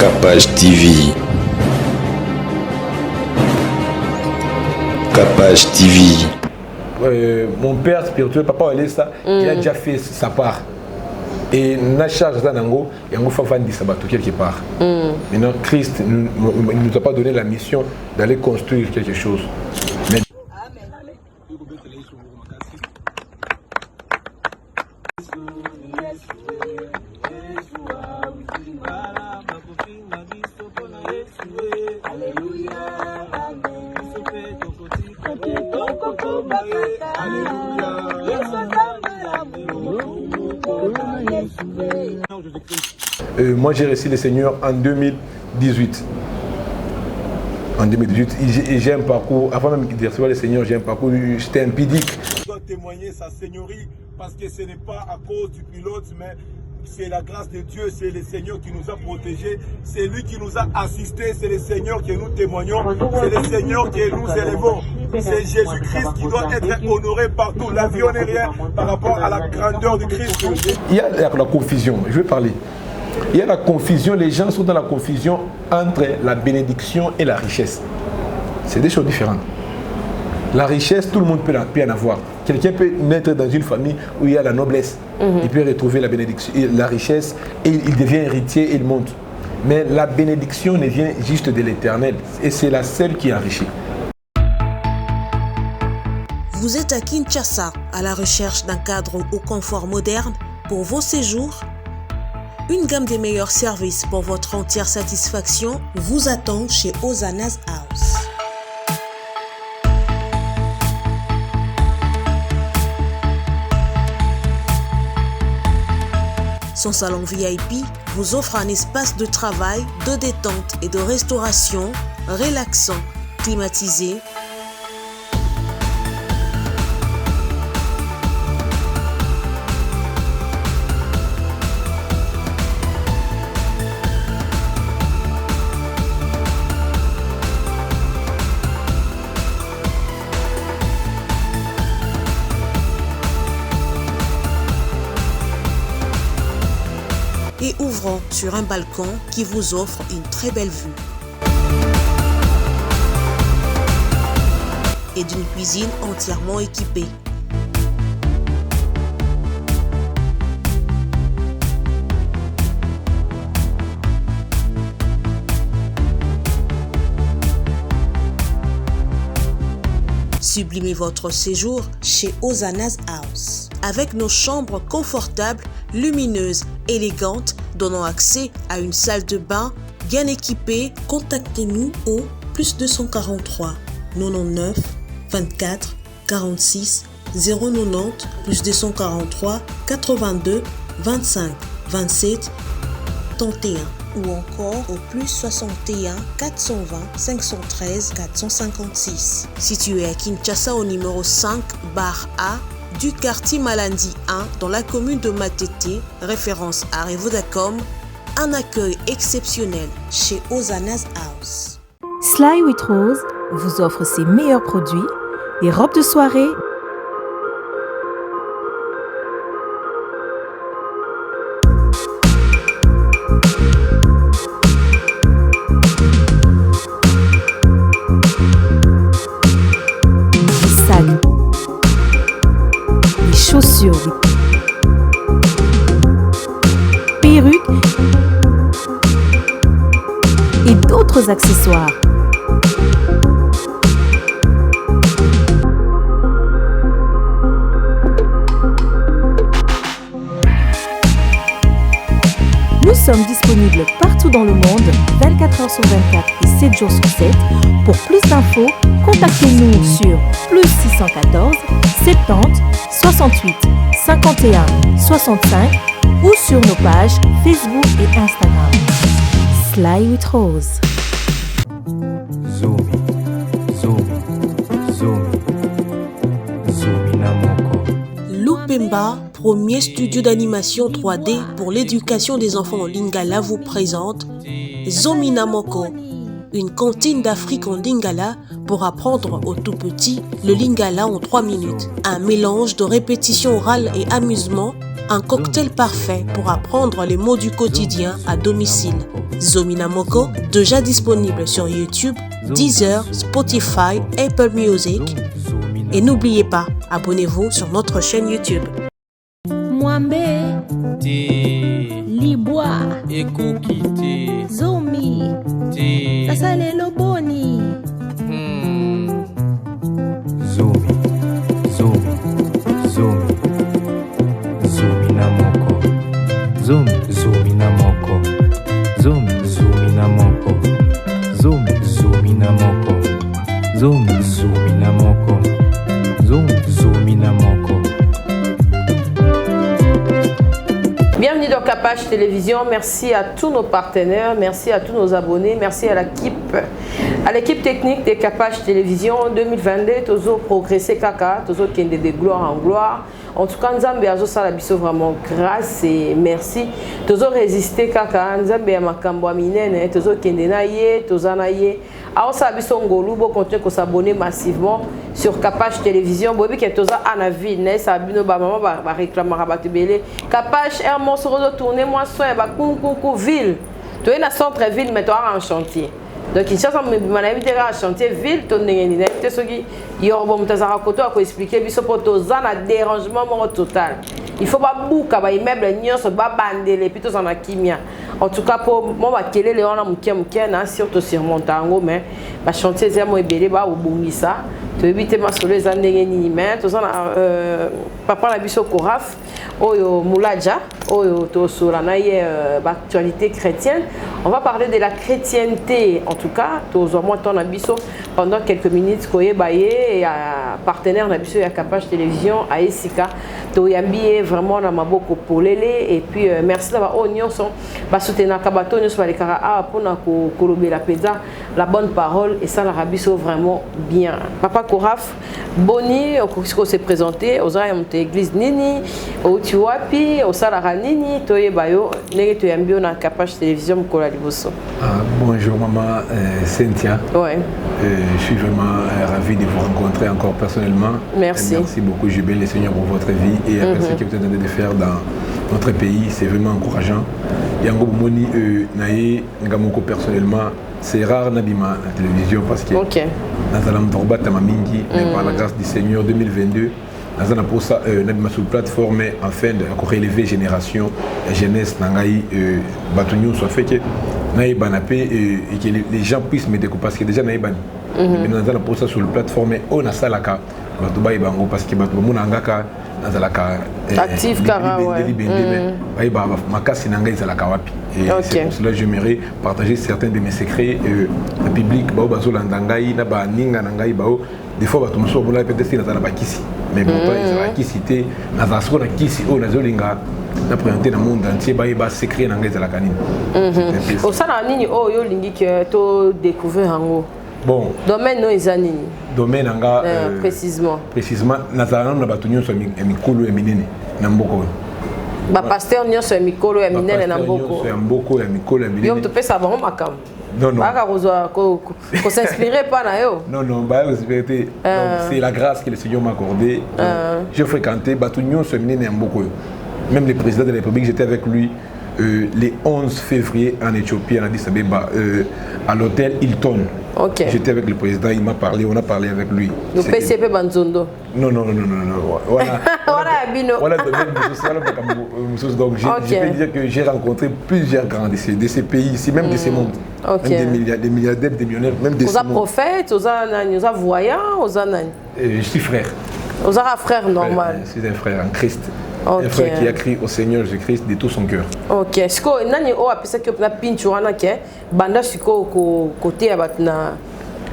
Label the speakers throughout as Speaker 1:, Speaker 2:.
Speaker 1: Capage TV. Capage TV.
Speaker 2: Mon père spirituel, papa Alessa, il a déjà fait sa part. Et na charge d'Anango, et on fait du sabato quelque part. Maintenant, Christ ne nous a pas donné la mission d'aller construire quelque chose. Mais moi j'ai reçu le Seigneur en 2018. En 2018, j'ai un parcours, avant même de recevoir le Seigneur, j'ai un parcours, j'étais impudique.
Speaker 3: Je dois témoigner sa seigneurie parce que ce n'est pas à cause du pilote, mais c'est la grâce de Dieu, c'est le Seigneur qui nous a protégés, c'est lui qui nous a assistés, c'est le Seigneur que nous témoignons, c'est le Seigneur que nous élevons. C'est Jésus-Christ qui doit être honoré partout. L'avion n'est rien par rapport à la grandeur du Christ.
Speaker 2: Il y a la confusion, je vais parler. Il y a la confusion, les gens sont dans la confusion entre la bénédiction et la richesse. C'est des choses différentes. La richesse, tout le monde peut en avoir. Quelqu'un peut naître dans une famille où il y a la noblesse. Il peut retrouver la bénédiction, la richesse, et il devient héritier et il monte. Mais la bénédiction ne vient juste de l'Éternel. Et c'est la seule qui enrichit.
Speaker 4: Vous êtes à Kinshasa, à la recherche d'un cadre au confort moderne pour vos séjours. Une gamme des meilleurs services pour votre entière satisfaction vous attend chez Hosanna's House. Son salon VIP vous offre un espace de travail, de détente et de restauration relaxant, climatisé, et ouvrant sur un balcon qui vous offre une très belle vue. Et d'une cuisine entièrement équipée. Sublimez votre séjour chez Hosanna's House. Avec nos chambres confortables, lumineuses, élégantes, donnant accès à une salle de bain bien équipée, contactez-nous au +243 99 24 46 090 +243 82 25 27 31 ou encore au +61 420 513 456. Situé à Kinshasa au numéro 5 bar A du quartier Malandi 1 dans la commune de Matete, référence à Revodacom, un accueil exceptionnel chez Hosanna's House.
Speaker 5: Sly with Rose vous offre ses meilleurs produits, les robes de soirée, les sacs, les chaussures, les perruques et d'autres accessoires. Nous sommes disponibles partout dans le monde, 24 heures sur 24 et 7 jours sur 7. Pour plus d'infos, contactez-nous sur +614 70 68 51 65 ou sur nos pages Facebook et Instagram. Sly with Rose.
Speaker 6: Zomi, Zomi, Zomi, Zomi Namoko.
Speaker 4: Lupemba, premier studio d'animation 3D pour l'éducation des enfants en Lingala, vous présente Zomi Namoko, une cantine d'Afrique en Lingala pour apprendre aux tout petits le Lingala en 3 minutes. Un mélange de répétition orale et amusement, un cocktail parfait pour apprendre les mots du quotidien à domicile. Zomina Moko, déjà disponible sur YouTube, Deezer, Spotify, Apple Music. Et n'oubliez pas, abonnez-vous sur notre chaîne YouTube.
Speaker 5: Mwambe, Libwa,
Speaker 6: Ekokite,
Speaker 5: Zomi, Nasale Loboni.
Speaker 6: Zomi, Zomi, Zomi, Zomina Moko, Zomi, Zomina Moko, Zomi, Zomina Moko, Zomi, Zomina Moko, Zomi, Zomina Moko, Zomi, Zomina Moko.
Speaker 7: Bienvenue dans Capage Télévision. Merci à tous nos partenaires, merci à tous nos abonnés, merci à l'équipe technique de Capage Télévision. 2022, toujours progressé kaka, toujours qu'il y a de gloire en gloire. En tout cas, Nzambe a sala biso vraiment grâce et merci. Toujours résister kaka, Nzambe a makambo minene, toujours qu'il y a naye, toujours naye. Alors ça biso ngolu bo continuer ko s'abonner massivement sur Capage Télévision. Bobi que toza ana ville, né ça bino ba maman ba réclamer rabattu belé. Capage un morceau de tourner moi soin ba coucou ville. Tu es dans centre ville mais tu es en chantier. Donc il cherche à chantier ville ton ngeni né te soki yorbo mutazara koto ko expliquer biso pour toza na dérangement total. Il faut pas bouka ba immeuble nyonso ba bandele plutôt en kimia. En tout cas pour moi bakele le wana mukia na surtout surmontango mais ba chantier za mo ebele ba obungisa to éviter ma solo za ndenge nini mais toza na papa na biso Koraf oyo Moulaja oyo to sola na ye actualité chrétienne. On va parler de la chrétienté en tout cas tozo moi ton biso pendant quelques minutes koye baye et partenaire na biso ya Capage Télévision à Esika to yambi vraiment na maboko polele et puis merci d'avoir oignon son ba soutenir kabato nyos ba lekara a pona ko kolobela peza la bonne parole et ça la rabiso vraiment bien. Papa Koraf Boni ko s'est présenté aux ayamte église nini au Tiwapi au Salara nini toye bayo nege to yambi na Capage Télévision kola liboso.
Speaker 2: Bonjour maman Cynthia.
Speaker 7: Ouais.
Speaker 2: Je suis vraiment ravi de vous rencontrer encore personnellement.
Speaker 7: Merci.
Speaker 2: Merci beaucoup, je bénis le Seigneur pour votre vie et après ce que vous êtes en train de faire dans notre pays, c'est vraiment encourageant. Yango Moni Naye Ngamoko personnellement, c'est rare Nabima la télévision parce que Nazalam Torba Tamamingi, mais par la grâce du Seigneur 2022, Nazana pour ça Nabima sur plateforme afin de relever génération, la jeunesse Nangaï Batunyo soit fait que Naye Banapé et que les gens puissent me découper parce que déjà Naye Bani. Mais Nazana pour ça sur la plateforme on a ça là Batuba Bango parce que Batuba Munangaka Nazalaka
Speaker 7: actif Kara
Speaker 2: ouais. Makasi Nanga Izalaka wapi. Et c'est pour cela que j'aimerais partager certains de mes secrets au public. Bao Bazo Landangaï, Naba Ninga Nangaï Bao. Des fois Batumo so Bola peut-être c'est Nazala Bakisi. Mais pourtant Izalaki cité Nazasko na Kisi o Nazolinga. Na présenté dans le monde entier ba secret Nanga Izalaka Nini.
Speaker 7: Au sana nini o yo lingi que to découvrir hango.
Speaker 2: Bon.
Speaker 7: Domaine no izanini.
Speaker 2: Domaine anga
Speaker 7: précisément.
Speaker 2: Précisément Nazala na batunyo so mikolo eminene na mboko.
Speaker 7: Ba pasteur nyonso mikolo ya minene na mboko.
Speaker 2: Ya mboko ya mikolo ya minene.
Speaker 7: Yo to pesa ba makam.
Speaker 2: Non non.
Speaker 7: Baka ko s'inspirer pas na yo.
Speaker 2: Non non, ba respecter. C'est la grâce que le Seigneur m'a accordée. J'ai fréquenté batunyo so minene ya mboko. Même le président de la République, j'étais avec lui le 11 février en Éthiopie, en Addis Abeba, à l'hôtel Hilton.
Speaker 7: Okay.
Speaker 2: J'étais avec le président, il m'a parlé, on a parlé avec lui.
Speaker 7: Le PCP Banzondo.
Speaker 2: Non. Voilà. Donc je peux dire que j'ai rencontré plusieurs grands de ces pays ici, même de ces mondes. Même des milliardaires, des millionnaires, même des
Speaker 7: prophètes, aux voyants, aux anani.
Speaker 2: Je suis frère.
Speaker 7: Aux frère normal.
Speaker 2: Je suis un frère en Christ. Un frère qui a crié au Seigneur Jésus-Christ de tout son cœur. Ok.
Speaker 7: Est-ce que nani o apesa que na pinchu wana ke banda siko côté à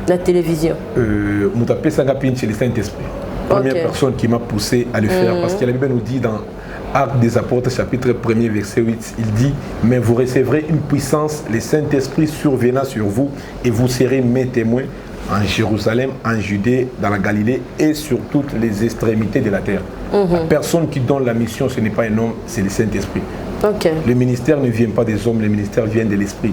Speaker 7: la télévision.
Speaker 2: Moutapé sanga pinchu le Saint-Esprit. Première personne qui m'a poussé à le faire parce que la Bible nous dit dans Actes des Apôtres chapitre 1er verset 8, il dit mais vous recevrez une puissance, le Saint-Esprit surviendra sur vous et vous serez mes témoins en Jérusalem, en Judée, dans la Galilée et sur toutes les extrémités de la terre. La personne qui donne la mission, ce n'est pas un homme, c'est le Saint-Esprit. Le ministère ne vient pas des hommes, le ministère vient de l'Esprit.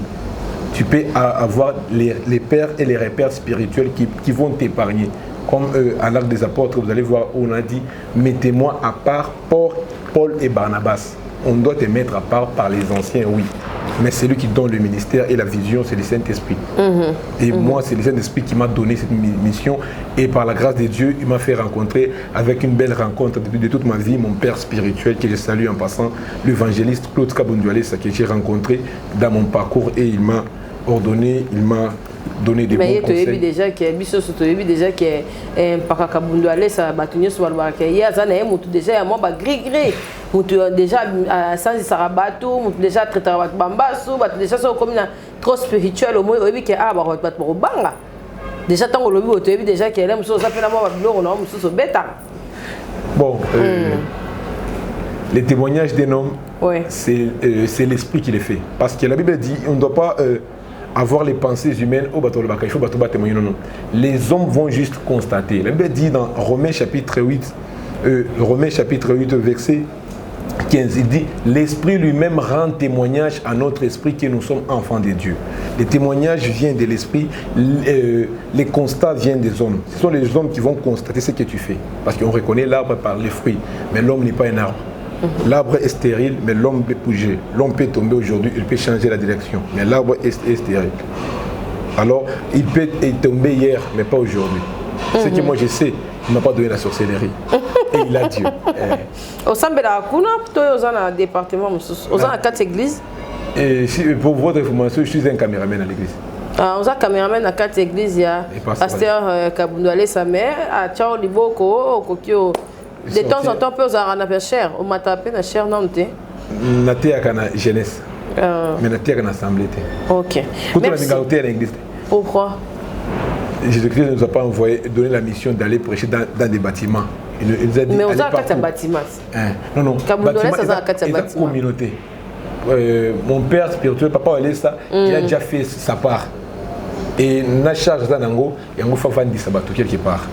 Speaker 2: Tu peux avoir les pères et les repères spirituels qui vont t'épargner. Comme à l'Arc des Apôtres, vous allez voir où on a dit « Mettez-moi à part Paul et Barnabas ». on doit te mettre à part par les anciens, oui. Mais celui qui donne le ministère et la vision, c'est le Saint-Esprit. Et moi, c'est le Saint-Esprit qui m'a donné cette mission. Et par la grâce de Dieu, il m'a fait rencontrer, avec une belle rencontre de toute ma vie, mon père spirituel, que je salue en passant, l'évangéliste Claude Kabundualesa, que j'ai rencontré dans mon parcours. Et il m'a ordonné, il m'a donné des bons conseils. Mais
Speaker 7: déjà que déjà que Paka Kabundualesa batunyo sur le il y a déjà moi ba gris déjà sans sarabatu déjà traité bambasu déjà sont comme trop spirituel au moins que ah ba banga déjà tant au lobby déjà que l'aime ça fait la moi ba non so bêta.
Speaker 2: Bon les témoignages d'un homme, c'est l'esprit qui les fait, parce que la Bible dit on ne doit pas avoir les pensées humaines au bateau de Baka, il faut bateau témoigner. Non. Les hommes vont juste constater. La Bible dit dans Romains chapitre 8, verset 15, il dit l'esprit lui-même rend témoignage à notre esprit que nous sommes enfants de Dieu. Les témoignages viennent de l'esprit, les constats viennent des hommes. Ce sont les hommes qui vont constater ce que tu fais, parce qu'on reconnaît l'arbre par les fruits, mais l'homme n'est pas un arbre. L'arbre est stérile, mais l'homme peut bouger. L'homme peut tomber aujourd'hui, il peut changer la direction, mais l'arbre est stérile. Alors, il peut tomber hier, mais pas aujourd'hui. Ce que moi je sais, il ne m'a pas donné la sorcellerie. Et il a Dieu.
Speaker 7: Au Sambela, tu es dans le département, aux dans 4 églises.
Speaker 2: Pour votre information, je suis un caméraman à l'église.
Speaker 7: On a un caméraman à 4 églises. Il y a pasteur Kabundualesa, mère, à Tchao Liboko, Kokio. De temps en temps, on peut avoir cher. On m'a tapé la chair, non?
Speaker 2: Na jeunesse. Mais na assemblée.
Speaker 7: Ok. Pourquoi?
Speaker 2: Jésus-Christ ne nous a pas donné la mission d'aller prêcher dans des bâtiments. Il nous a dit,
Speaker 7: mais on a un bâtiment.
Speaker 2: Non. Bâtiment, communauté. Mon père spirituel, Papa Olesa, il a déjà fait sa part. Et na charge d'anango, il y a un faut vendre sabato quelque part.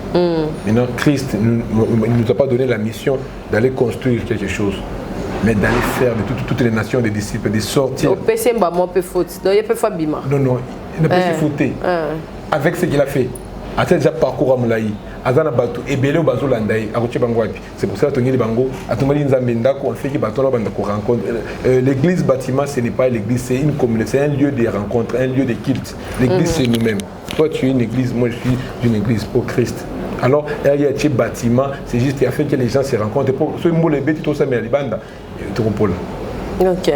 Speaker 2: Maintenant, Christ ne nous a pas donné la mission d'aller construire quelque chose, mais d'aller faire de toutes les nations des disciples, de sortir.
Speaker 7: Donc, il
Speaker 2: ne peut pas se foutre. Avec ce qu'il a fait, à tel déjà parcours à Moulaï, à Zana Batou, et Belé au Bazou Landaï, à Roche Bangouapi. C'est pour ça que les Bango, à Toumali Nzambenda, qu'on fait que Batou rencontre. L'église bâtiment, ce n'est pas l'église, c'est une communauté, c'est un lieu de rencontre, un lieu de culte. L'église, c'est nous-mêmes. Toi, tu es une église, moi, je suis une église pour Christ. Alors, il y a un bâtiment, c'est juste afin que les gens se rencontrent. Pour ceux qui ont les bêtes, tout ça, mais à l'Ibanda, tu comprends là.
Speaker 7: Ok.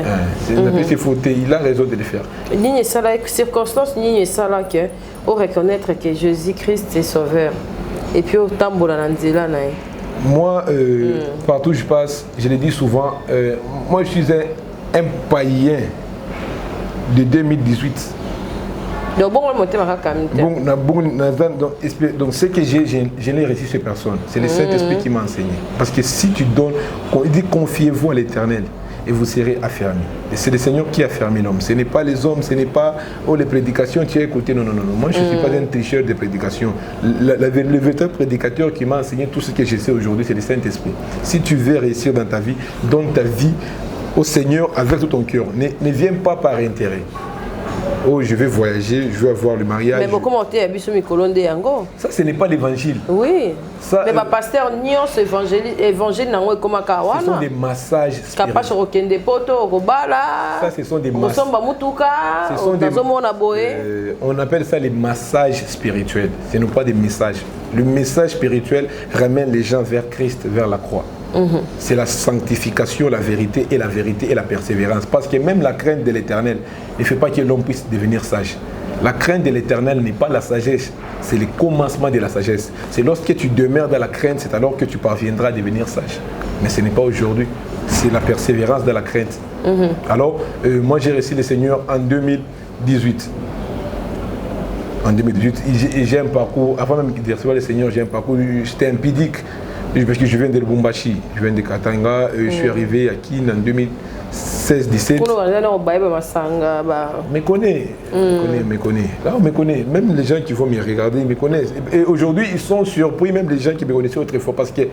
Speaker 2: Il a raison de le faire.
Speaker 7: Ligne ça là, circonstance, ligne ça là que on reconnaître que Jésus-Christ est sauveur. Et puis au tambour
Speaker 2: moi, partout où je passe, je le dis souvent, moi je suis un païen de 2018.
Speaker 7: Donc
Speaker 2: ce que j'ai, je n'ai reçu ces personnes. C'est le Saint-Esprit qui m'a enseigné. Parce que si tu donnes, il dit confiez-vous à l'Éternel et vous serez affermis. Et c'est le Seigneur qui a fermé l'homme. Ce n'est pas les hommes, ce n'est pas les prédications tu as écoutées. Non. Moi, je ne suis pas un tricheur de prédication. Le véritable prédicateur qui m'a enseigné tout ce que je sais aujourd'hui, c'est le Saint-Esprit. Si tu veux réussir dans ta vie, donne ta vie au Seigneur avec tout ton cœur. Ne viens pas par intérêt. Oh, je vais voyager, je vais avoir le mariage.
Speaker 7: Mais comment tu es Yango?
Speaker 2: Ça, ce n'est pas l'évangile.
Speaker 7: Oui. Ça, mais ma pasteur, évangile,
Speaker 2: ce sont des massages spirituels. Ça, ce sont des massages. On appelle ça les massages spirituels. Ce n'est pas des messages. Le message spirituel ramène les gens vers Christ, vers la croix. C'est la sanctification, la vérité et la persévérance. Parce que même la crainte de l'Éternel ne fait pas que l'homme puisse devenir sage. La crainte de l'Éternel n'est pas la sagesse, c'est le commencement de la sagesse. C'est lorsque tu demeures dans la crainte, c'est alors que tu parviendras à devenir sage. Mais ce n'est pas aujourd'hui, c'est la persévérance de la crainte. Alors, moi j'ai reçu le Seigneur en 2018. En 2018, j'ai un parcours, avant même de recevoir le Seigneur, j'ai un parcours, j'étais impudique. Parce que je viens de Lubumbashi, je viens de Katanga, je suis arrivé à Kin en 2016-17. Me connaît. Là, on me connaît. Même les gens qui vont me regarder, ils me connaissent. Et aujourd'hui, ils sont surpris, même les gens qui me connaissaient autrefois, parce qu'il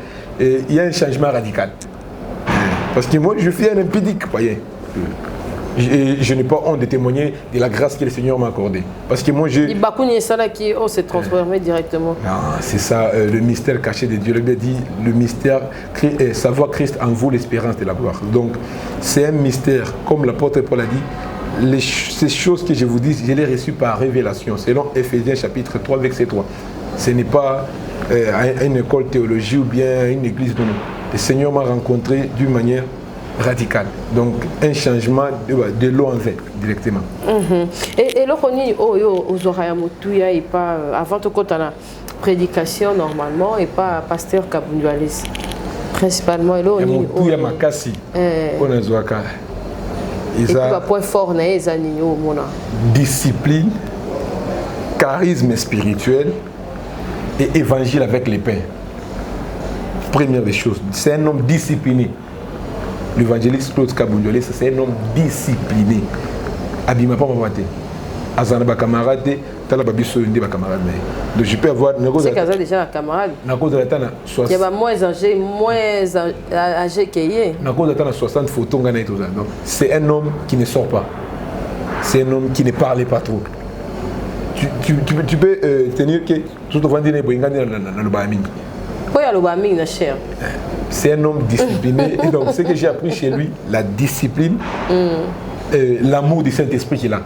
Speaker 2: y a un changement radical. Parce que moi, je suis un impudique, voyez. je n'ai pas honte de témoigner de la grâce que le Seigneur m'a accordée. Parce que moi, j'ai...
Speaker 7: On s'est transformé directement.
Speaker 2: C'est ça, le mystère caché de Dieu. Le Bible dit, le mystère, savoir Christ en vous, l'espérance de la gloire. Donc, c'est un mystère. Comme l'apôtre Paul a dit, ces choses que je vous dis, je les ai reçues par révélation. Selon Éphésiens chapitre 3, verset 3. Ce n'est pas à une école de théologie ou bien à une église. Non. Le Seigneur m'a rencontré d'une manière radicale. Donc, un changement de l'eau en vin, directement.
Speaker 7: Et là, avant tout compte, la prédication normalement et pas pasteur Kabundualis. Principalement, et là,
Speaker 2: il y a Makassi. On a Zouaka.
Speaker 7: Et puis, le point fort,
Speaker 2: discipline, charisme spirituel et évangile avec les pains. Première des choses, c'est un homme discipliné. L'évangéliste Claude Kabundualis, c'est un homme discipliné. Abima pas mamaté. Azana ba camarade, tala ba biso ndi ba camarade. Donc je peux avoir
Speaker 7: c'est Kaza déjà un camarade.
Speaker 2: Na cause de la tana 60.
Speaker 7: Il y a moins âgé qu'il
Speaker 2: na cause de la tana 60 photos ngana et tout ça. Donc c'est un homme qui ne sort pas. C'est un homme qui ne parle pas trop. Tu peux tenir que tout au vendine boingani na le bamin. C'est un homme discipliné. Et donc, ce que j'ai appris chez lui, la discipline, l'amour du Saint-Esprit qu'il a.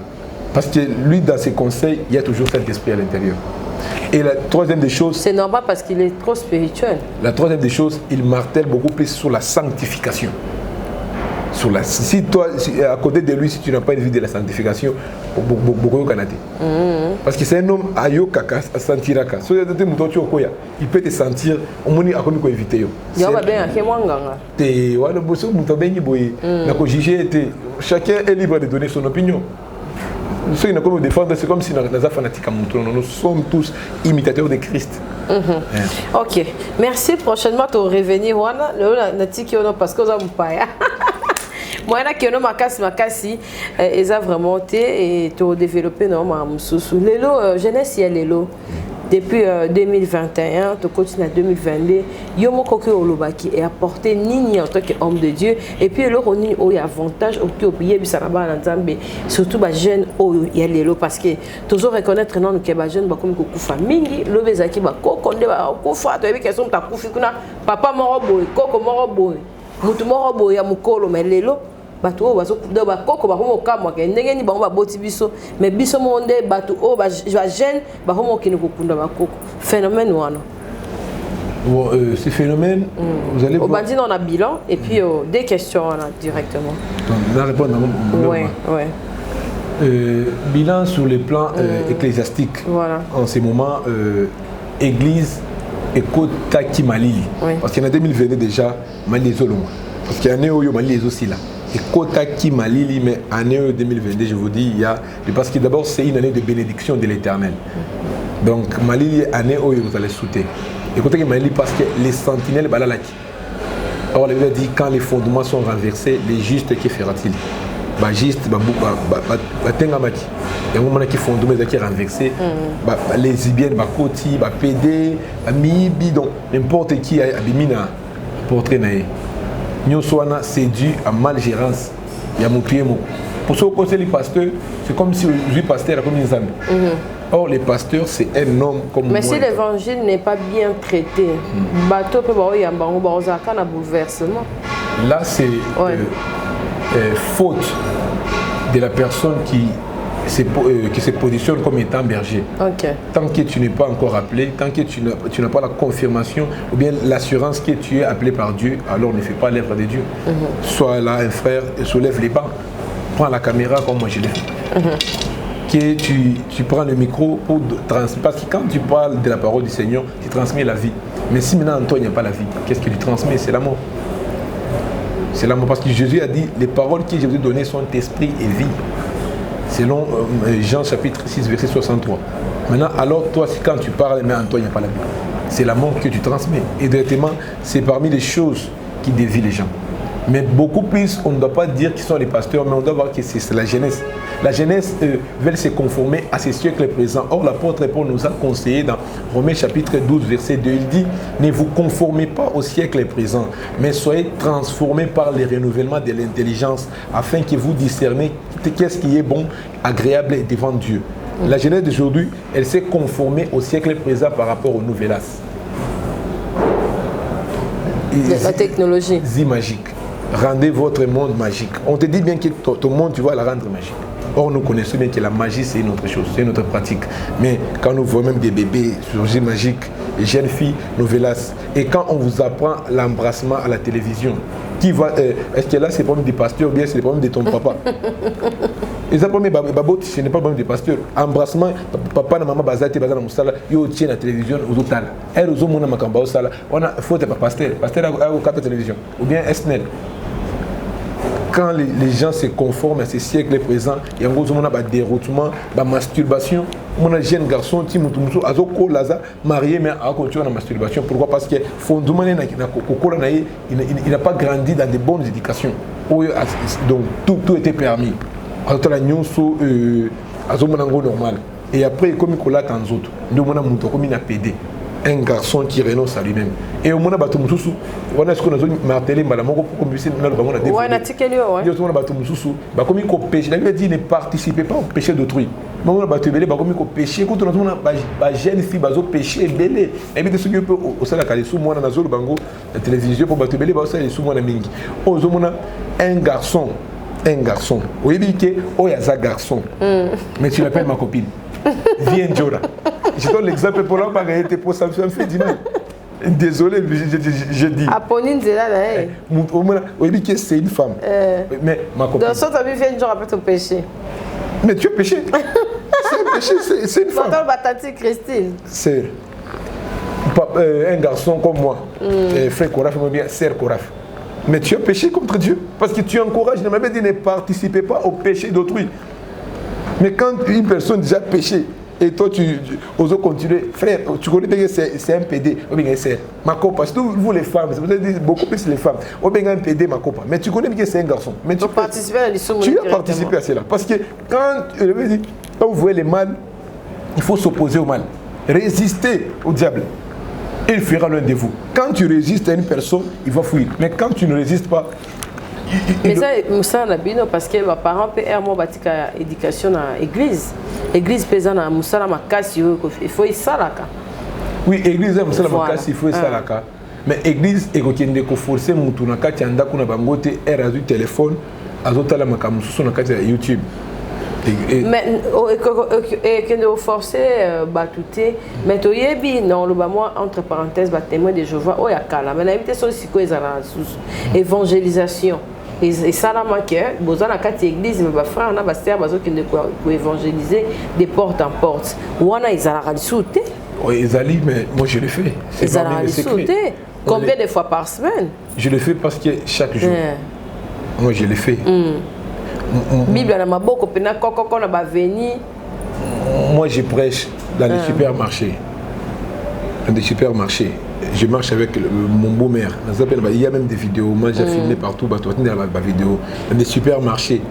Speaker 2: Parce que lui, dans ses conseils, il y a toujours Saint-Esprit à l'intérieur. Et la troisième des choses...
Speaker 7: C'est normal parce qu'il est trop spirituel.
Speaker 2: La troisième des choses, il martèle beaucoup plus sur la sanctification. Si toi, à côté de lui, si tu n'as pas une vie de la sanctification, beaucoup canadé. Parce que c'est un homme ayokaka sentiraka. Il peut te sentir, on m'a dit à quoi éviter. Chacun est libre de donner son opinion. Ceux qui nous défendent, c'est comme si nous étions fanatiques. Nous sommes tous imitateurs de Christ.
Speaker 7: Ok, merci. Prochainement, tu vas revenir. Parce que moi, je suis ils ont vraiment été et tu développé normalement. Jeunesse, il y a l'élo. Depuis 2021, tu continues à 2022. Yomo Koke Olobaki est apporté Nini en tant qu'homme de Dieu. Et puis, il y a avantage au pays, surtout les jeunes, il y a l'élo. Parce que toujours reconnaître non que les jeunes, comme Koufa Mingi, le Bezaki, Kokonde, Koufa, tu as vu qu'elles sont à Koufikuna, papa Moroboy, Koko Moroboy, Moutou Moroboy, Yamukolo, mais l'élo. Bato bazo kuda ba koko ba homo kamwa ke ndenge ni ba boti biso mais biso monde bato o ba jeune ba homo kini kokunda ba koko phénomène wana
Speaker 2: ce phénomène vous allez
Speaker 7: voir on a bilan et puis des questions là directement
Speaker 2: on va répondre bilan sur le plan ecclésiastique
Speaker 7: voilà
Speaker 2: en ce moment église Ekota Kimalili parce qu'en 2022 déjà Mali Zolongo parce qu'il y a un yo Mali aussi là et Kota Kimalili, mais année 2022, je vous dis, il y a. Parce que d'abord, c'est une année de bénédiction de l'Éternel. Donc, Malili, année où vous allez sauter. Et Kota Kimalili, parce que les sentinelles, balalaki. Or, la Bible dit quand les fondements sont renversés, les justes, que fera-t-il? Juste, tengamaki. Il y a un moment qui fondement qui est renversé. Les Ibiennes, Koti, PD, Mibi, donc n'importe qui a Abimina, portrait naïe. C'est dû à malgérance. Il y a mon client. Pour ce conseil les pasteurs, c'est comme si le pasteur a comme une zambe. Or, les pasteurs, c'est un homme comme moi.
Speaker 7: Mais si l'évangile n'est pas bien traité, bateau peut y avoir un bouleversement.
Speaker 2: Là, c'est faute de la personne qui se positionne comme étant berger. Tant que tu n'es pas encore appelé, tant que tu n'as pas la confirmation ou bien l'assurance que tu es appelé par Dieu, alors ne fais pas l'œuvre de Dieu. Sois là un frère et soulève les bancs. Prends la caméra comme moi je l'ai fait. Que tu prends le micro pour transmettre. Parce que quand tu parles de la parole du Seigneur, tu transmets la vie. Mais si maintenant en toi il n'y a pas la vie, qu'est-ce que tu transmets? C'est la mort. C'est la mort. Parce que Jésus a dit, les paroles que je vous ai données sont esprit et vie. Selon Jean chapitre 6, verset 63. Maintenant, alors toi, quand tu parles, mais en toi, il n'y a pas la vie. C'est la mort que tu transmets. Et directement, c'est parmi les choses qui dévient les gens. Mais beaucoup plus, on ne doit pas dire qu'ils sont les pasteurs, mais on doit voir que c'est la jeunesse. La jeunesse veut se conformer à ces siècles présents. Or, l'apôtre Paul nous a conseillé dans Romains chapitre 12, verset 2, il dit « Ne vous conformez pas au siècle présent, mais soyez transformés par le renouvellement de l'intelligence, afin que vous discerniez qu'est-ce qui est bon, agréable et devant Dieu. » La jeunesse d'aujourd'hui, elle s'est conformée au siècle présent par rapport aux nouvellas.
Speaker 7: La technologie.
Speaker 2: Magique. Rendez votre monde magique. On te dit bien que ton monde, tu vas la rendre magique. Or, nous connaissons bien que la magie, c'est une autre chose, c'est une autre pratique. Mais quand nous voyons même des bébés, chirurgie magique, des jeunes filles, nouvellas, et quand on vous apprend l'embrassement à la télévision, est-ce que là, c'est le problème du pasteur ou bien c'est le problème de ton papa? Et ça, ce n'est pas le problème du pasteur. Embrassement, papa et maman, bazate, bazana musala, yo tient la télévision aux otala. Elle aux hommes, on a makamba osala. On a faute pas pasteur. Pasteur a au cap de télévision. Ou bien SNL. Quand les gens se conforment à ces siècles présents, il y a un gros déroutement, masturbation. Mon jeune garçon, marié, mais a continué la masturbation. Pourquoi? Parce que fondamentalement, il n'a pas grandi dans de bonnes éducations. Donc tout était permis. Normal. Et après, comme il a tant d'autres, nous avons pédé. Un garçon qui renonce à lui-même. Et au moment où on a ce qu'on a martelé, il ne participez pas au péché d'autrui. On a péché quand on a jeune fille péché belé. Et bien, ce que peut au sein de la télévision pour battre belé, un garçon. Oui, il y a un garçon. Mais tu l'appelles ma copine. Viens, Jora. Je donne l'exemple pour l'homme qui pour ça me fait du mal. Désolé, je dis.
Speaker 7: Aponine, c'est là,
Speaker 2: oui, c'est une femme. Mais ma copine.
Speaker 7: Dans ce temps, tu viens après ton péché.
Speaker 2: Mais tu as péché. C'est un péché, c'est une femme.
Speaker 7: Maintenant, Batati Christine.
Speaker 2: C'est un garçon comme moi, frère Koraf, ou bien sœur Koraf. Mais tu as péché contre Dieu. Parce que tu encourages, ne participez pas au péché d'autrui. Mais quand une personne déjà péché, et toi tu oses continuer, frère, tu connais bien que c'est un PD, ou bien c'est ma copa. Surtout vous les femmes, vous avez dit beaucoup plus les femmes, ou bien un PD, ma copa. Mais tu connais bien que c'est un garçon. Mais tu as participé à cela. Parce que quand vous voyez le mal, il faut s'opposer au mal. Résister au diable. Il fera l'un de vous. Quand tu résistes à une personne, il va fuir. Mais quand tu ne résistes pas,
Speaker 7: mais ça, Moussa Nabino, parce que mes parents ont une éducation dans l'église. L'église pesant dans Moussa Makassi, il faut y ça.
Speaker 2: Oui, l'église Moussa Makassi, il faut y ça. Mais l'église, il faut forcer Moutouna Katianda Kuna Bangote, elle a du téléphone, Azotala Makamusu sur YouTube.
Speaker 7: Mais quand on force batouté, mais tu as non le moi entre parenthèses témoin de Jéhovah oh yakala mais n'habite sur ce quoi évangélisation et ça là manque besoin na quatre église mais ba frère on a ba sœur bazo qui de évangéliser de porte en porte wana izala souté
Speaker 2: oui izali mais moi je le fais
Speaker 7: c'est pas même secret combien de fois par semaine
Speaker 2: je le fais parce que chaque jour moi je le fais.
Speaker 7: Bible na maboko pena koko na ba veni.
Speaker 2: Moi je prêche dans les supermarchés. Dans des supermarchés. Je marche avec mon beau-mère. Il y a même des vidéos. Moi j'ai filmé partout dans la vidéo. Dans des supermarchés.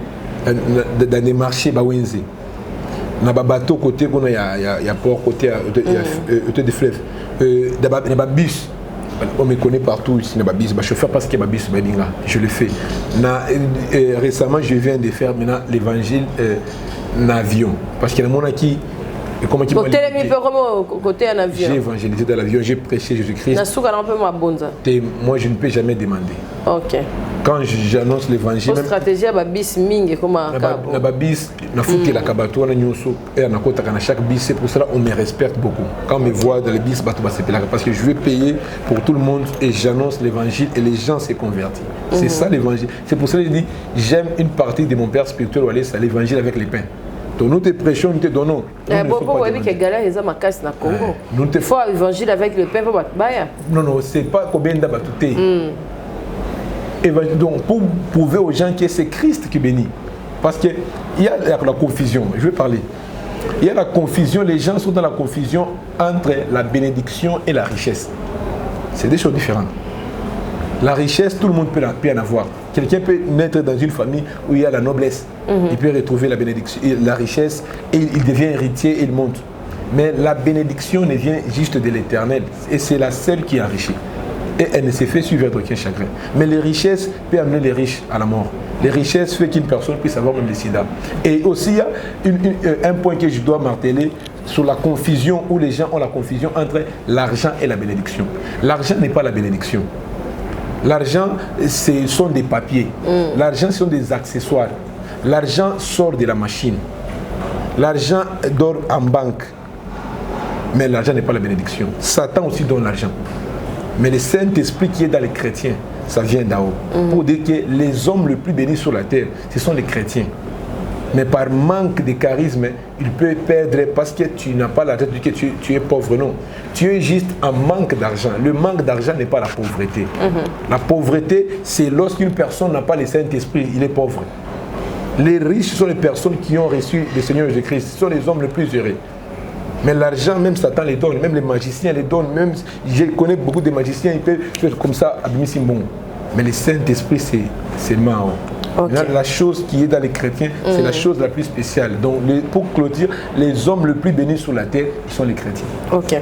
Speaker 2: Dans des marchés bawenze. Na ba bateau côté qu'on il y a port côté côté des fleuves. Dans ba bus. On me connaît partout ici, je chauffeur parce que je le fais. Récemment, je viens de faire maintenant l'évangile en avion. Parce qu'il y a des gens qui. Comment tu
Speaker 7: côté en avion.
Speaker 2: J'ai évangélisé dans l'avion, j'ai prêché Jésus-Christ. Moi, je ne peux jamais demander.
Speaker 7: Ok.
Speaker 2: Quand j'annonce l'évangile.
Speaker 7: La stratégie à bis ming comme un
Speaker 2: cabo. La bis, na foutu la kabato, na nyonso et na kota kana chaque bis. C'est pour cela on me respecte beaucoup. Quand on me voit dans les bis, parce que je veux payer pour tout le monde et j'annonce l'évangile et les gens se convertissent. C'est ça l'évangile. C'est pour cela que je dis j'aime une partie de mon père spirituel aller à l'évangile avec les pains. Nous te prêchons, nous te donnons.
Speaker 7: Il faut évangile avec le pain.
Speaker 2: Non, c'est pas combien d'abatouté. Donc, pour prouver aux gens que c'est Christ qui bénit. Parce qu'il y a la confusion. Je vais parler. Il y a la confusion. Les gens sont dans la confusion entre la bénédiction et la richesse. C'est des choses différentes. La richesse, tout le monde peut en avoir. Quelqu'un peut naître dans une famille où il y a la noblesse. Il peut retrouver la bénédiction, la richesse, et il devient héritier et il monte. Mais la bénédiction ne vient juste de l'Éternel. Et c'est la seule qui enrichit. Et elle ne se fait suivre d'aucun chagrin. Mais les richesses peuvent amener les riches à la mort. Les richesses font qu'une personne puisse avoir même le sida. Et aussi, il y a un point que je dois marteler sur la confusion, où les gens ont la confusion entre l'argent et la bénédiction. L'argent n'est pas la bénédiction. L'argent, ce sont des papiers. L'argent, ce sont des accessoires. L'argent sort de la machine. L'argent dort en banque. Mais l'argent n'est pas la bénédiction. Satan aussi donne l'argent. Mais le Saint-Esprit qui est dans les chrétiens, ça vient d'en haut. Pour dire que les hommes les plus bénis sur la terre, ce sont les chrétiens. Mais par manque de charisme, il peut perdre parce que tu n'as pas l'argent, que tu es pauvre. Non. Tu es juste en manque d'argent. Le manque d'argent n'est pas la pauvreté. La pauvreté, c'est lorsqu'une personne n'a pas le Saint-Esprit, il est pauvre. Les riches sont les personnes qui ont reçu le Seigneur Jésus-Christ. Ce sont les hommes les plus heureux. Mais l'argent, même Satan les donne, même les magiciens les donnent, même je connais beaucoup de magiciens, ils peuvent faire comme ça, bon. Mais le Saint-Esprit, c'est mort. Okay. La chose qui est dans les chrétiens, c'est la chose la plus spéciale. Donc, pour clôturer, les hommes les plus bénis sur la terre, ils sont les chrétiens. Ok.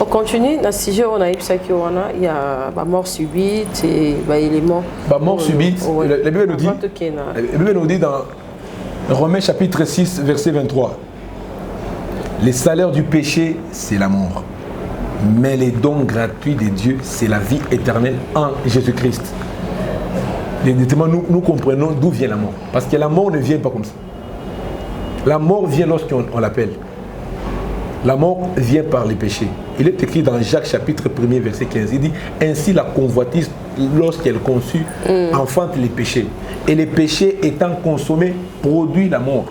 Speaker 7: On continue. Dans ce sujet, on a il y a la mort subite et l'élément.
Speaker 2: La mort subite, la Bible nous dit dans Romains chapitre 6, verset 23. Le salaire du péché, c'est la mort. Mais les dons gratuits de Dieu, c'est la vie éternelle en Jésus-Christ. Nous comprenons d'où vient la mort. Parce que la mort ne vient pas comme ça. La mort vient lorsqu'on l'appelle. La mort vient par les péchés. Il est écrit dans Jacques chapitre 1er, verset 15. Il dit, ainsi la convoitise, lorsqu'elle conçut, enfante les péchés. Et les péchés étant consommés, produit la mort.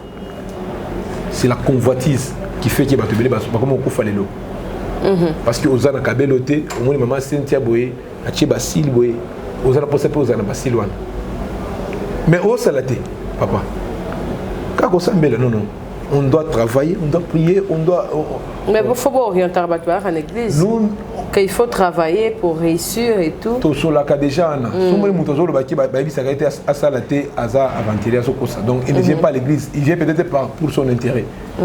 Speaker 2: C'est la convoitise qui fait que batubele ba comme on kufa lelo parce que ozana kabelote omoni maman Cynthia boye atie basil boye ozana posa pe ozana basil wana mais au salate papa kako sambela non on doit travailler, on doit prier, on doit
Speaker 7: mais il faut pas orienter en église. Nous qu'il faut travailler pour réussir et tout.
Speaker 2: Tout sur la cas déjà ana somo mutozo lo baki ba bisa ka été à salate aza aventurer so kosa donc il ne vient pas à l'église, il vient peut-être pour son intérêt.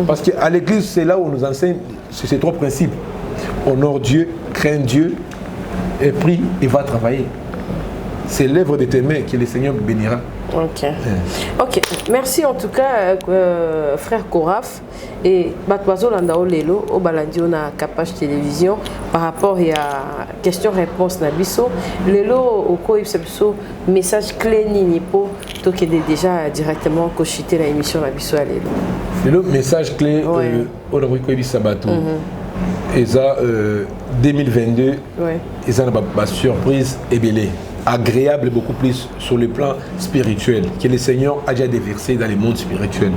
Speaker 2: Parce qu'à l'église, c'est là où on nous enseigne ces trois principes. Honore Dieu, crains Dieu, et prie et va travailler. C'est l'œuvre de tes mains que le Seigneur bénira.
Speaker 7: Ok. Ok. Merci en tout cas, frère Koraf. Et Batwazo Landao Lelo, au Balandio na Capage Télévision, par rapport à question-réponse Nabiso. Lelo, au Koipsepso, message clé Ninipo, donc il est déjà directement cochité la émission Nabiso à Lelo.
Speaker 2: Le message clé au Koibi Sabato. Et ça, 2022, et ça, ma surprise est belle. Agréable beaucoup plus sur le plan spirituel que le Seigneur a déjà déversé dans le monde spirituel.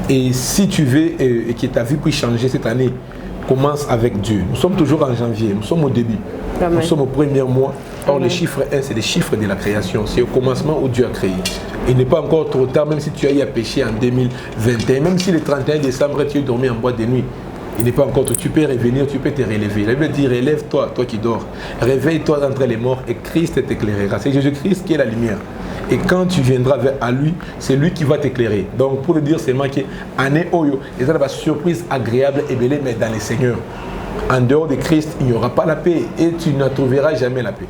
Speaker 2: Et si tu veux et que ta vie puisse changer cette année, commence avec Dieu. Nous sommes toujours en janvier, nous sommes au début. Amen. Nous sommes au premier mois. Or, le chiffre 1, c'est le chiffre de la création. C'est au commencement où Dieu a créé. Il n'est pas encore trop tard, même si tu as eu à pécher en 2021, même si le 31 décembre, tu es dormi en boîte de nuit. Il n'est pas encore tôt. Tu peux revenir, tu peux te relever. La Bible dit, relève-toi, toi qui dors. Réveille-toi d'entre les morts et Christ t'éclairera. C'est Jésus-Christ qui est la lumière. Et quand tu viendras à lui, c'est lui qui va t'éclairer. Donc, pour le dire seulement que année Oyo, et ça va être surprise agréable et belle, mais dans le Seigneur. En dehors de Christ, il n'y aura pas la paix et tu ne trouveras jamais la paix.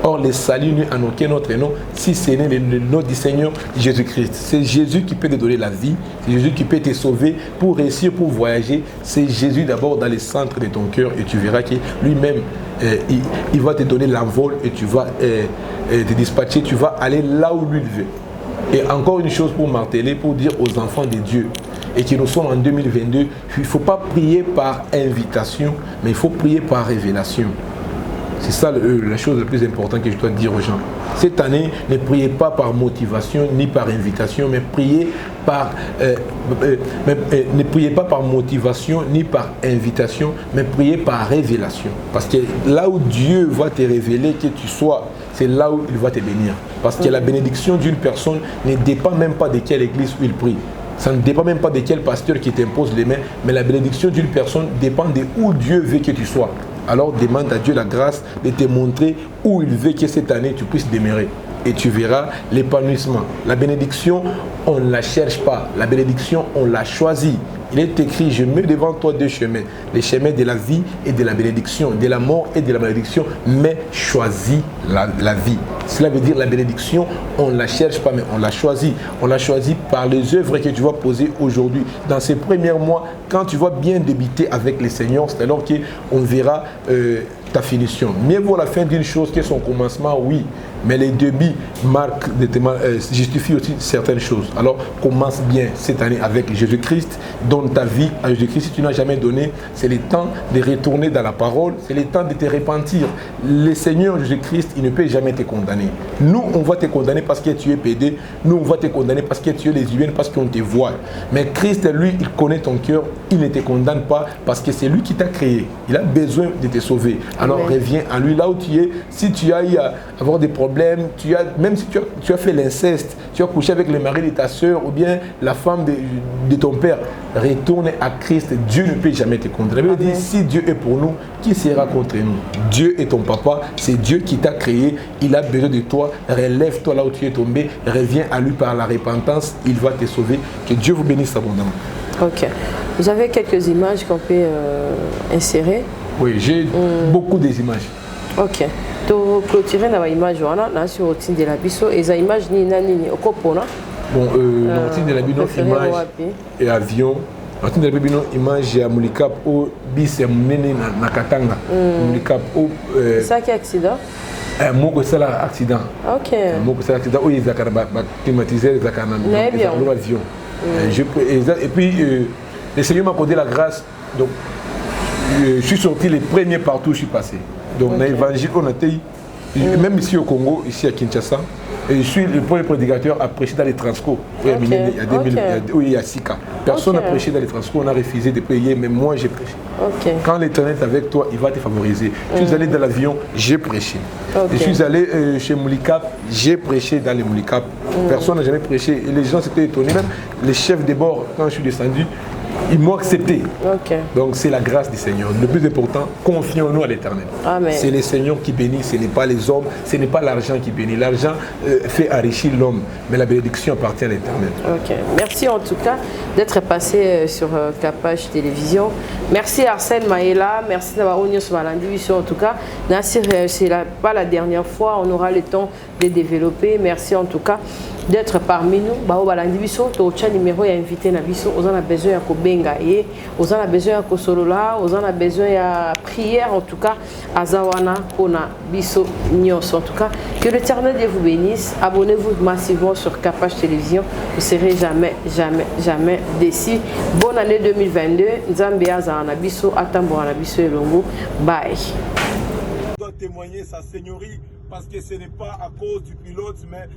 Speaker 2: Or, le salut n'est en aucun autre nom si ce n'est le nom du Seigneur Jésus-Christ. C'est Jésus qui peut te donner la vie, c'est Jésus qui peut te sauver pour réussir, pour voyager. C'est Jésus d'abord dans le centre de ton cœur et tu verras que lui-même, il va te donner l'envol et tu vas te dispatcher, tu vas aller là où lui veut. Et encore une chose pour marteler, pour dire aux enfants de Dieu, et que nous sommes en 2022, il ne faut pas prier par invitation, mais il faut prier par révélation. C'est ça la chose la plus importante que je dois dire aux gens. Cette année, ne priez pas par motivation ni par invitation, mais priez par, ne priez pas par motivation ni par invitation, mais priez par révélation. Parce que là où Dieu va te révéler que tu sois, c'est là où il va te bénir. Parce que la bénédiction d'une personne ne dépend même pas de quelle église où il prie. Ça ne dépend même pas de quel pasteur qui t'impose les mains, mais la bénédiction d'une personne dépend de où Dieu veut que tu sois. Alors demande à Dieu la grâce de te montrer où il veut que cette année tu puisses demeurer. et tu verras l'épanouissement. La bénédiction, on ne la cherche pas. La bénédiction, on la choisit. Il est écrit, je mets devant toi deux chemins, les chemins de la vie et de la bénédiction, de la mort et de la malédiction, mais choisis la vie. Cela veut dire la bénédiction, on ne la cherche pas, mais on la choisit. On la choisit par les œuvres que tu vas poser aujourd'hui. Dans ces premiers mois, quand tu vas bien débuter avec les Seigneurs, c'est alors qu'on verra ta finition. Mieux vaut la fin d'une chose que son commencement, oui. Mais les débits justifient aussi certaines choses. Alors, commence bien cette année avec Jésus-Christ. Donne ta vie à Jésus-Christ. Si tu n'as jamais donné, c'est le temps de retourner dans la parole. C'est le temps de te repentir. Le Seigneur Jésus-Christ, il ne peut jamais te condamner. Nous, on va te condamner parce que tu es pédé. Nous, on va te condamner parce que tu es lesbienne, parce qu'on te voit. Mais Christ, lui, il connaît ton cœur. Il ne te condamne pas parce que c'est lui qui t'a créé. Il a besoin de te sauver. Alors, reviens à lui là où tu es. Si tu as eu à avoir des problèmes, même si tu as fait l'inceste, tu as couché avec le mari de ta soeur ou bien la femme de ton père, retourne à Christ. Dieu ne peut jamais te condamner. Il dit, si Dieu est pour nous, qui sera contre nous? Dieu est ton papa, c'est Dieu qui t'a créé, il a besoin de toi. Relève-toi là où tu es tombé, reviens à lui par la repentance, il va te sauver. Que Dieu vous bénisse abondamment. Ok.
Speaker 7: Vous avez quelques images qu'on peut insérer?
Speaker 2: Oui, j'ai beaucoup des images.
Speaker 7: Ok. To clôturer na image wana na sur routine de la biso et za image ni nani okopona.
Speaker 2: Bon routine de la biso image et avion. Routine de la biso image ya Mulikap au bis ya munene na Katanga. Mulikap au
Speaker 7: ça qui accident.
Speaker 2: Moko sala accident. OK. Moko sala accident où ils akana ba climatiser zakana dans l'avion. Et puis le Seigneur m'a accordé la grâce, donc je suis sorti les premiers partout où je suis passé. Donc, dans l'évangile, on a été, même ici au Congo, ici à Kinshasa, et je suis le premier prédicateur à prêcher dans les transco. Il y a 6 cas. Personne n'a prêché dans les transco, on a refusé de payer, mais moi j'ai prêché. Quand l'Éternel est avec toi, il va te favoriser. Je suis allé dans l'avion, j'ai prêché. Je suis allé chez Mulikap, j'ai prêché dans les Mulikap. Personne n'a jamais prêché. Et les gens s'étaient étonnés. Même les chefs de bord, quand je suis descendu, ils m'ont accepté. Donc c'est la grâce du Seigneur. Le plus important, confions-nous à l'Éternel. C'est le Seigneur qui bénit, ce n'est pas les hommes, ce n'est pas l'argent qui bénit. L'argent fait enrichir l'homme, mais la bénédiction appartient à l'Éternel.
Speaker 7: Merci en tout cas d'être passé sur Capage Télévision. Merci Arsène Maëla, merci d'avoir uni sur en tout cas. C'est pas la dernière fois, on aura le temps de développer. Merci en tout cas d'être parmi nous. Tu as numéro et invité Nabiso. On a besoin de Kobenga, on a besoin de Kosolola, on a besoin de prière en tout cas. Azawana, Kona, Biso, Nyos en tout cas. Que l'Éternel vous bénisse. Abonnez-vous massivement sur Capage Télévision. Vous ne serez jamais déçus. Bonne année 2022. Nzambe Azana Biso, Atambo Anabiso et Longo. Bye.
Speaker 3: Je dois témoigner sa seigneurie parce que ce n'est pas à cause du pilote, mais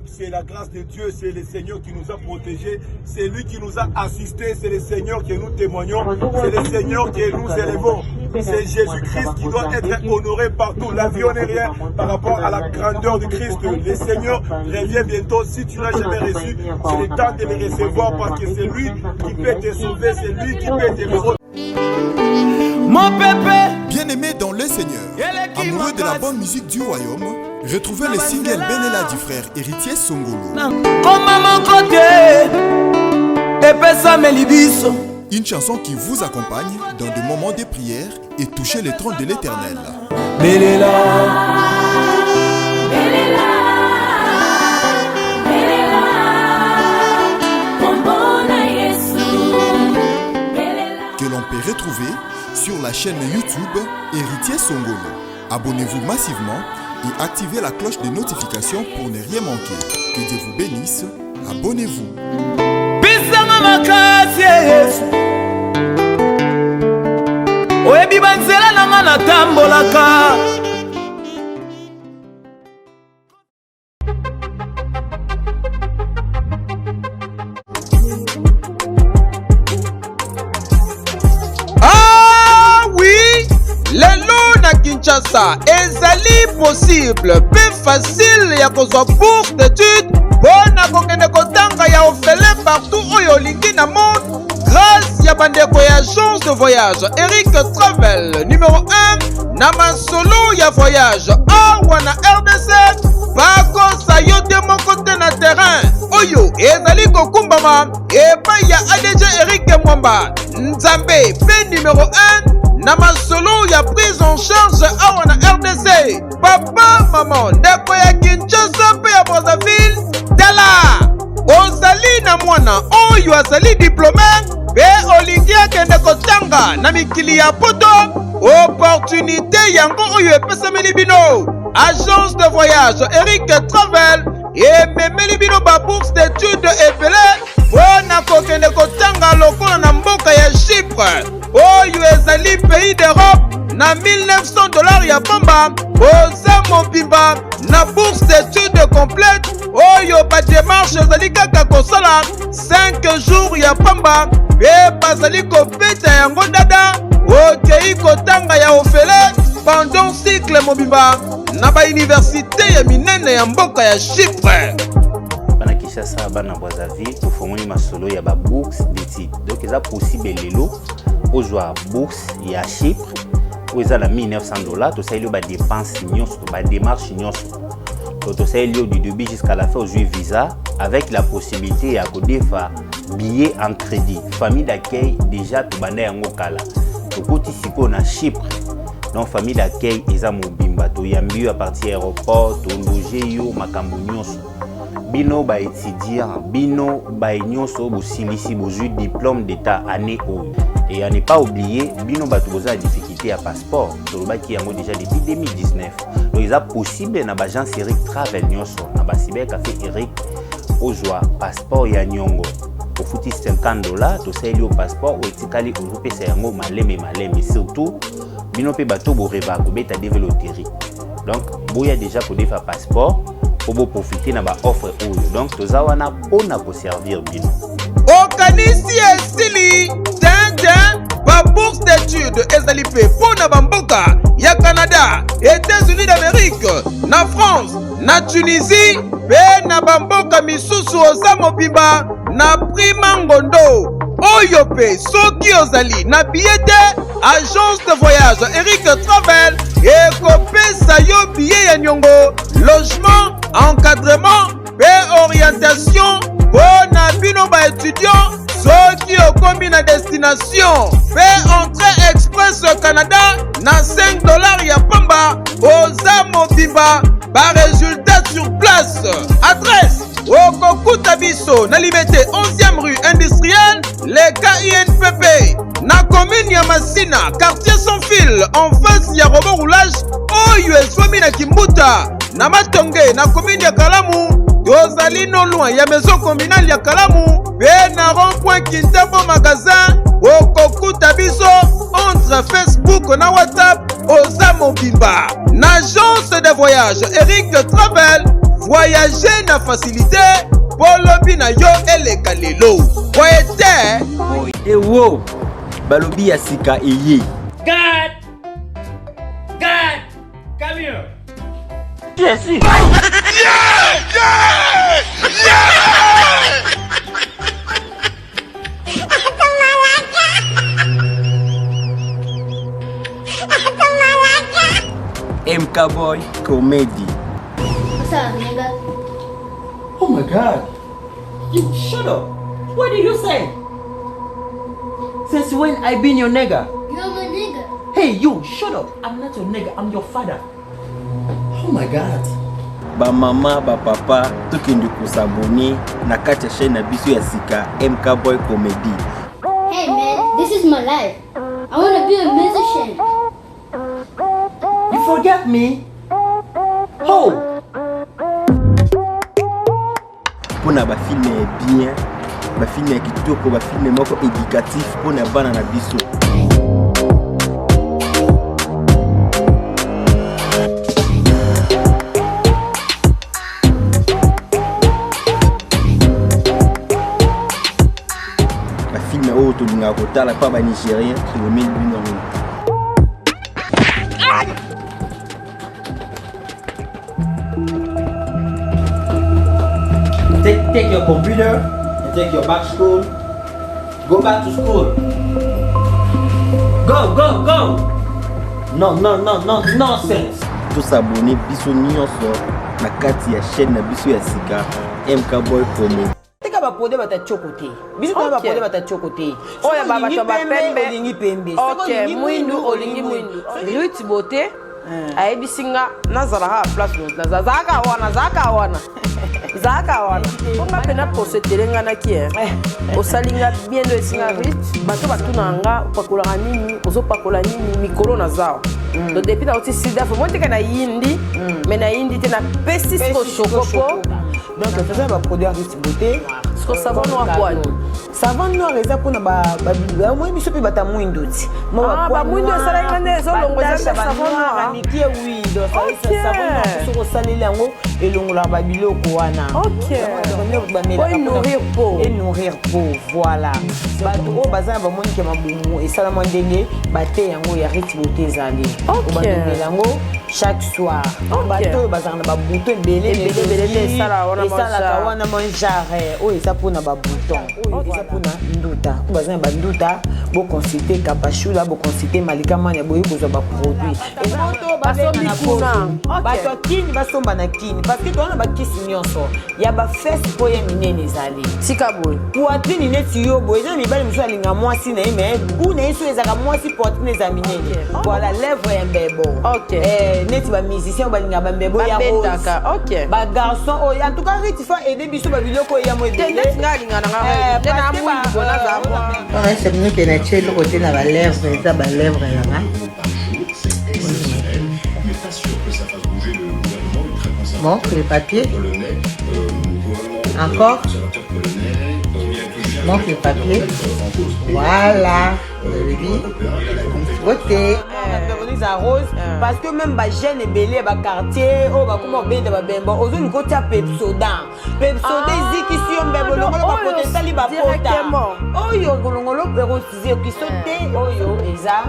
Speaker 3: c'est la grâce de Dieu, c'est le Seigneur qui nous a protégés, c'est lui qui nous a assistés, c'est le Seigneur que nous témoignons, c'est le Seigneur que nous élevons. C'est Jésus-Christ qui doit être honoré partout. L'avion n'est rien par rapport à la grandeur du Christ. Le Seigneur revient bientôt. Si tu n'as jamais reçu, c'est le temps de le recevoir parce que c'est lui qui peut te sauver, c'est lui qui peut te recevoir.
Speaker 8: Mon pépé,
Speaker 9: bien-aimé dans le Seigneur, amoureux de la bonne musique du royaume, retrouvez le single Benela du frère Héritier Songolo.
Speaker 8: Comme à mon côté,
Speaker 9: une chanson qui vous accompagne dans des moments de prière et toucher le trône de l'Éternel.
Speaker 8: Benela,
Speaker 9: que l'on peut retrouver sur la chaîne YouTube Héritier Songolo. Abonnez-vous massivement et activez la cloche de notification pour ne rien manquer. Que Dieu vous bénisse. Abonnez-vous.
Speaker 10: Ah oui, lelo na Kinshasa ezali possible pe facile ya kozwa bourse d'études mpona kokende kotanga ya ofele partout oyo olingi na monde grâce ya bandeko ya agence de voyage Eric Travel numéro 1 na masolo ya voyage awa na RDC bakosa yo te moko te na terrain oyo ezali kokumbama epai ya ADG Eric Mwamba Nzambe pe numéro 1 na masolo ya prise en charge awa na RDC. Papa mama ndeko ya Kinshasa pe ya Brazzaville tala ozali na mwana oyo azali diplômé pe olingi akende kotanga na mikili ya poto opportunité yango oyo epesameli bino agence de voyage Eric Travel ememeli bino ba bourse d'études ebele mpona kokende kotanga lokola na mboka ya Chypre oyo ezali pays d'Europe na $1900 ya pamba oza mobimba na bourse d'études complète oyo ba démarche ezali kaka kosala 5 jours ya pamba pe bazali kobeta yango dada okei kotanga ya ofele pendant cycle mobimba na ba université ya minene ya mboka ya Chypre.
Speaker 11: Bana Kinshasa bana Brazzaville tofongoli masolo ya ba bourse d'études donc eza possible lelo ozwa bourse ya Chypre où eza na $1900 tosaleli ba dépense nyonso ba démarche nyonso tosaleli du début jusqu'à la fin ozwi visa avec la possibilité ya kodefa billet en crédit famille d'accueil déjà tobanda yango kala tokoti sikoyo na Chypre donc famille d'accueil eza mobimba toyambi yo à partir aéroport tologe yo makambo nyonso bino ba étudiant bino ba nyonso bosilisi bozwi diplôme d'état année oyo et à ne pas oublier bino bato boza difficulté à passeport tolobaki yango déjà depuis 2019 donc eza possible na bagence Eric Travel nyonso na basiber café Eric ozwa passeport ya nyongo ofuti $50 tosaleli yo passeport oetikali ozopesa yango maleme surtout bino pe bato boreba kobeta développerie donc boya déjà kodefa passeport pour profiter na ba offre oyo donc toza wana pona ko servir bino
Speaker 10: okanisi esili ba bourse d'études ezali pe pona bamboka ya Canada, États-Unis d'Amérique, na France, na Tunisie pe na bamboka misusu oza mobimba na prima ngondo oyo pe soki ozali na billet agence de voyage Eric Travel ekopesa yo billet ya nyongo logement encadrement pe orientation pona bino ba étudiant soki okomi na destination pe entrée express au Canada na $5 ya pamba oza mobimba ba résultat sur place adresse okokuta biso na Liberté 11e rue industrielle le KINPP na commune ya Masina quartier sans fil en face ya robot roulage oyo ezwami na Kimbuta na Matonge na commune ya Kalamu tozali no loin ya maison communale ya Kalamu pe na rond-point Kintambo magasin okokuta biso entre Facebook na WhatsApp oza mobimba na agence de voyage Eric Travel voyager na facilité polobi na yo eleka lelo voyete
Speaker 12: ewo balobi ya sika eye
Speaker 8: God come here.
Speaker 12: Yes. MK Boy Comedy.
Speaker 13: What's up, nigga?
Speaker 12: Oh my God! You shut up! What did you say? Since when I been your nigga?
Speaker 13: You're my nigga.
Speaker 12: Hey, you shut up! I'm not your nigga. I'm your father. Oh my God! Ba mama, ba papa, tukindi kusabuni na kati ya chaîne na biso ya sika MK Boy Comedy.
Speaker 13: Hey man, this is my life. I want to be a musician.
Speaker 12: You forget me? Oh! Pona ba film bien, ba film ya kitoko, ba film moko éducatif pona bana na biso. Ba film oyo tolinga kotala pa ba Nigérien, tolomeli bino ngo. Take your computer and take your back to school. Go back to school. Go. No, nonsense. Tout s'abonner biso nyonso na kati ya chaîne na biso ya sika MK Boy Comedy.
Speaker 14: Teka ba produit bata chokote. Biso ba produit bata chokote.
Speaker 7: Oya baba to ba pembe
Speaker 14: olingi pembe.
Speaker 7: OK, mwindu olingi mwindu. Ruth Beauté ayebisinga nazala ha place no zaka wana. Zaka wana. Ponga pena posetele ngana ki osalinga bien de singa Ruth bato batunanga pakola nini ozopakola nini mikolo na zao. Donc depuis na oti sida faut monter kana yindi mais na yindi te na pesi ko chocopo.
Speaker 14: Donc faisant ba produit Ruth Beauté
Speaker 7: ce que savon noir quoi.
Speaker 14: Savon noir eza pona ba moi biso pe bata mwindo ti.
Speaker 7: Ba mwindo sala ngane zo longo za savon noir
Speaker 14: niki oui donc savon noir so salila ngo elongola ba biloko wana.
Speaker 7: OK.
Speaker 14: Pour nourrir peau voilà. Bato o bazana ba monike mabumu et sala ndenge bate yango ya Ruth Beauté zali.
Speaker 7: OK.
Speaker 14: Yango chaque soir. Bato bazana ba bouton belé
Speaker 7: sala
Speaker 14: wana manjare o eza pona ba bouton. Eza pona nduta. Bazana ba nduta bo consulter Kapashula bo consulter Malika Manya boye kozwa ba produit. Eza to
Speaker 7: basomi kuna.
Speaker 14: Bato kini basomba na kini parce que tona ba kisi nyonso. Ya ba fesse po ye minene zali.
Speaker 7: Sika boy.
Speaker 14: Poitrine neti yo boy. Eza mibali muso alinga mwasi na ime. Kuna yeso ezaka mwasi poitrine za minene. Voilà lèvre ya mbebo.
Speaker 7: OK.
Speaker 14: Neti ba musicien balinga ba mbebo ya rose.
Speaker 7: OK.
Speaker 14: Ba garçon en tout cas Ruth fa aider biso ba biloko ya mo
Speaker 7: ebele. Ngalinga na ngara. Tena mwindu bona za mwa.
Speaker 15: On se minute na chelo côté na ba lèvre, ça ba lèvre là. Bon, les papiers. Encore. Montre les papiers. Voilà. Beauté.
Speaker 14: À rose parce que même ba jeune et belé ba quartier oh ba comment benda ba bemba ozo ni kotia Pepsoda ziki si on bembo longolo ba potentiel ba pota oyo ngolongolo perosize ki sote oyo eza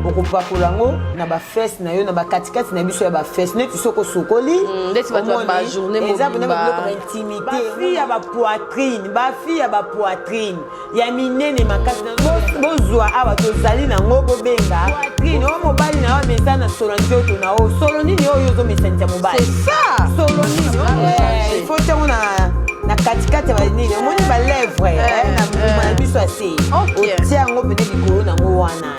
Speaker 14: okupakola ngo na ba fesse na yo na ba katikati na biso ya ba fesse neti soko sokoli
Speaker 7: ndeti ba journée
Speaker 14: mobimba ba intimité ba fille ya ba poitrine ya minene makasi na bozwa aba tozali na ngo bobenga poitrine o mobali na wa mesa na solo nzoto na o solo nini oyo zo mesantia mobali
Speaker 7: c'est ça
Speaker 14: solo nini il faut tango na katikati ba nini moni ba lèvre na biso ase otia yango pene likolo na ngo wana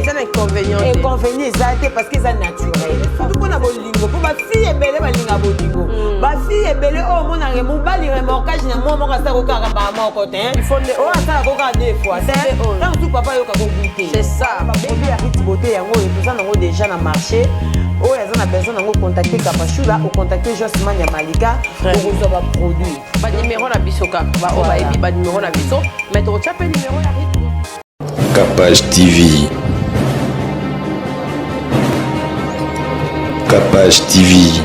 Speaker 7: c'est un inconvénient
Speaker 14: exact parce que c'est naturel surtout pour na bolingo pour ba fille ebele balinga bolingo ba fille ebele o mona remo bali remorquage na mo ka sa ko ka ba moko te il faut o asa ko ka deux fois c'est tant tout papa yo ka ko goûter
Speaker 7: c'est ça
Speaker 14: ba produit ya Ruth Beauté yango et tout ça nango déjà na marché o ya na besoin nango contacter Kapashula ou contacter Josman ya Malika pour vous avoir produit
Speaker 7: ba numéro na biso ka ba o ba ebi ba numéro na biso mais to chape numéro ya Ruth
Speaker 1: Kapage TV. Kapage TV.